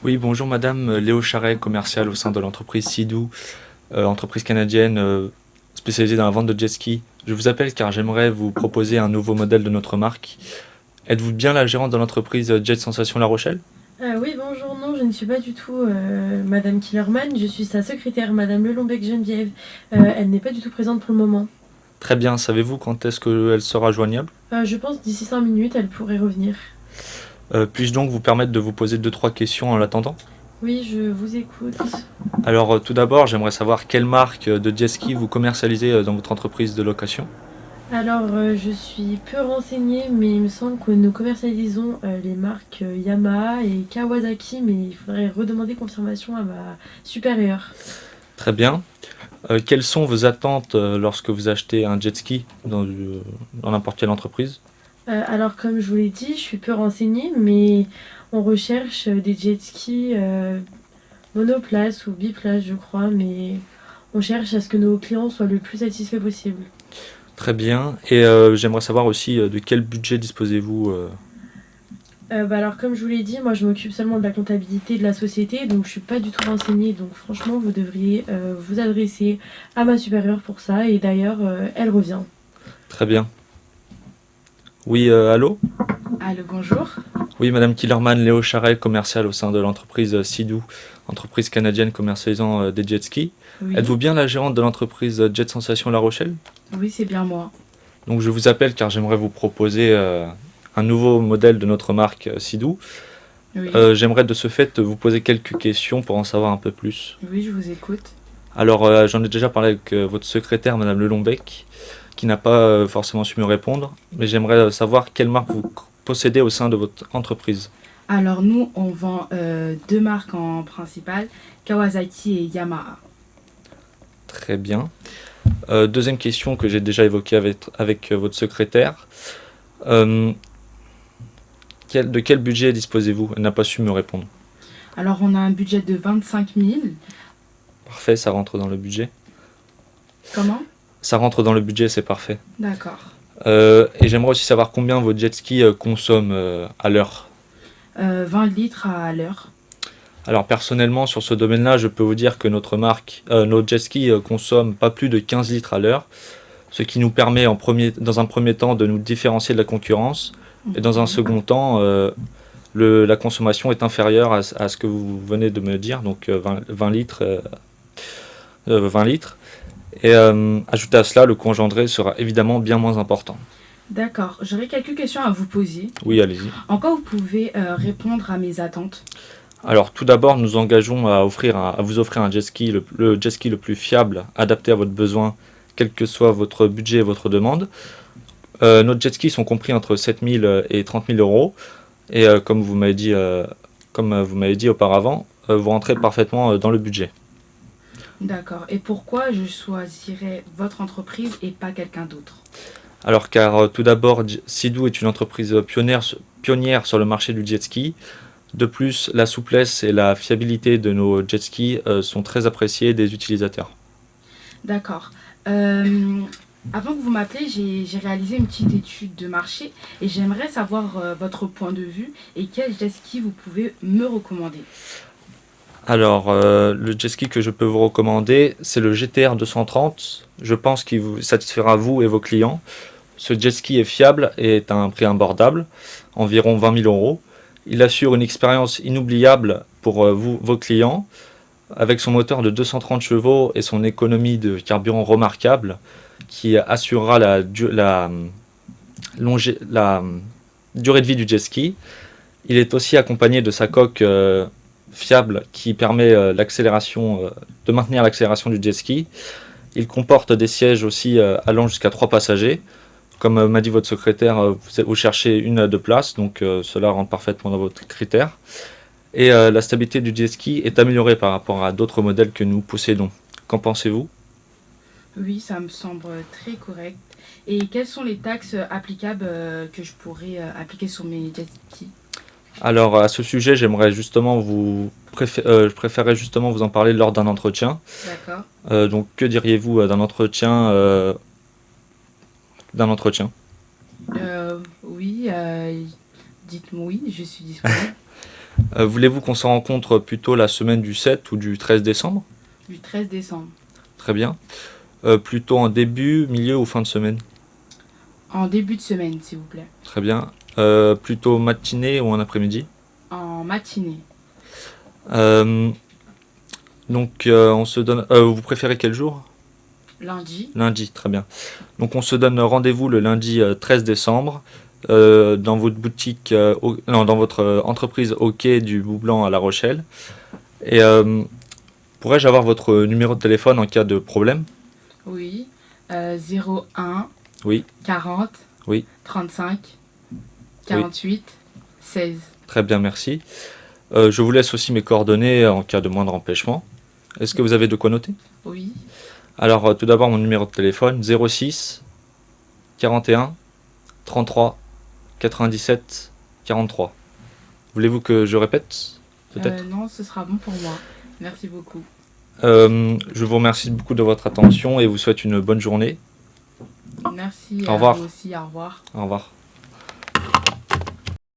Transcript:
Oui, bonjour madame, Léo Charret, commercial au sein de l'entreprise Sidou, entreprise canadienne spécialisée dans la vente de jet ski. Je vous appelle car j'aimerais vous proposer un nouveau modèle de notre marque. Êtes-vous bien la gérante de l'entreprise Jet Sensation La Rochelle? Oui, bonjour, non, je ne suis pas du tout Madame Killerman, je suis sa secrétaire, Madame Lelombec Geneviève. Elle n'est pas du tout présente pour le moment. Très bien, savez-vous quand est-ce qu'elle sera joignable? Je pense d'ici 5 minutes, elle pourrait revenir. Puis-je donc vous permettre de vous poser deux trois questions en l'attendant? Oui, je vous écoute. Alors tout d'abord, j'aimerais savoir quelle marque de jet ski vous commercialisez dans votre entreprise de location. Alors, je suis peu renseignée, mais il me semble que nous commercialisons les marques Yamaha et Kawasaki, mais il faudrait redemander confirmation à ma supérieure. Très bien. Quelles sont vos attentes lorsque vous achetez un jet ski dans n'importe quelle entreprise? Alors, comme je vous l'ai dit, je suis peu renseignée, mais on recherche des jet skis monoplace ou biplace, je crois, mais on cherche à ce que nos clients soient le plus satisfaits possible. Très bien. Et j'aimerais savoir aussi de quel budget disposez-vous Alors, comme je vous l'ai dit, moi je m'occupe seulement de la comptabilité de la société, donc je suis pas du tout renseignée. Donc, franchement, vous devriez vous adresser à ma supérieure pour ça. Et d'ailleurs, elle revient. Très bien. Oui, allô? Allô, bonjour. Oui, Madame Killerman, Léo Charret, commercial au sein de l'entreprise Sidou, entreprise canadienne commercialisant des jet skis. Oui, Êtes-vous bien la gérante de l'entreprise Jet Sensation La Rochelle? oui, c'est bien moi. Donc je vous appelle car j'aimerais vous proposer un nouveau modèle de notre marque Sidou. Oui, J'aimerais de ce fait vous poser quelques questions pour en savoir un peu plus. oui, je vous écoute. Alors j'en ai déjà parlé avec votre secrétaire, Madame Lelombec, qui n'a pas forcément su me répondre, mais j'aimerais savoir quelle marque vous possédez au sein de votre entreprise. Alors, nous, on vend deux marques en principal, Kawasaki et Yamaha. Très bien. Deuxième question que j'ai déjà évoquée avec votre secrétaire. Euh, de quel budget disposez-vous? Elle n'a pas su me répondre. Alors, on a un budget de 25 000. Parfait, ça rentre dans le budget. Comment? Ça rentre dans le budget, c'est parfait. D'accord. Et j'aimerais aussi savoir combien vos jet skis consomment à l'heure. 20 litres à l'heure. Alors personnellement, sur ce domaine-là, je peux vous dire que nos jet skis consomment pas plus de 15 litres à l'heure, ce qui nous permet dans un premier temps de nous différencier de la concurrence, et dans un second temps, la consommation est inférieure à ce que vous venez de me dire, donc 20 litres. 20 litres. Et ajouté à cela, le coût engendré sera évidemment bien moins important. D'accord. J'aurais quelques questions à vous poser. Oui, allez-y. En quoi vous pouvez répondre à mes attentes? Alors tout d'abord, nous engageons à vous offrir un jet ski, le jet ski le plus fiable, adapté à votre besoin, quel que soit votre budget et votre demande. Nos jet skis sont compris entre 7 000 et 30 000 euros. Et comme vous m'avez dit auparavant, vous rentrez parfaitement dans le budget. D'accord. Et pourquoi je choisirais votre entreprise et pas quelqu'un d'autre? Alors car tout d'abord, Sidou est une entreprise pionnière sur le marché du jet ski. De plus, la souplesse et la fiabilité de nos jet skis sont très appréciées des utilisateurs. D'accord. Avant que vous m'appeliez, j'ai réalisé une petite étude de marché et j'aimerais savoir votre point de vue et quel jet ski vous pouvez me recommander. Alors, le jet ski que je peux vous recommander, c'est le GTR 230. Je pense qu'il vous satisfera vous et vos clients. Ce jet ski est fiable et est à un prix abordable, environ 20 000 euros. Il assure une expérience inoubliable pour vos clients. Avec son moteur de 230 chevaux et son économie de carburant remarquable, qui assurera la durée de vie du jet ski. Il est aussi accompagné de sa coque fiable qui permet de maintenir l'accélération du jet ski. Il comporte des sièges aussi allant jusqu'à 3 passagers. Comme m'a dit votre secrétaire, vous cherchez une à 2 places, donc cela rentre parfaitement dans votre critère. Et la stabilité du jet ski est améliorée par rapport à d'autres modèles que nous possédons. Qu'en pensez-vous? Oui, ça me semble très correct. Et quelles sont les taxes applicables que je pourrais appliquer sur mes jet skis? Alors à ce sujet, je préférerais justement vous en parler lors d'un entretien. D'accord. Donc que diriez-vous d'un entretien? Oui, dites-moi oui, je suis disponible. Voulez-vous qu'on se rencontre plutôt la semaine du 7 ou du 13 décembre? Du 13 décembre. Très bien. Plutôt en début, milieu ou fin de semaine? En début de semaine, s'il vous plaît. Très bien. Plutôt matinée ou en après-midi? En matinée. Euh, donc on se donne. Vous préférez quel jour? Lundi. Lundi, très bien. Donc on se donne rendez-vous le lundi 13 décembre dans votre boutique, non, dans votre entreprise au quai du Bout-Blanc à La Rochelle. Et pourrais-je avoir votre numéro de téléphone en cas de problème? Oui. 01 Oui, 40 oui, 35 48 16. très bien, merci. Je vous laisse aussi mes coordonnées en cas de moindre empêchement. Est-ce que vous avez de quoi noter? Oui. Alors tout d'abord mon numéro de téléphone 06 41 33 97 43. Voulez-vous que je répète? Peut-être. Non, ce sera bon pour moi. Merci beaucoup. Je vous remercie beaucoup de votre attention et vous souhaite une bonne journée. Merci Au revoir. à vous aussi. Au revoir. Au revoir.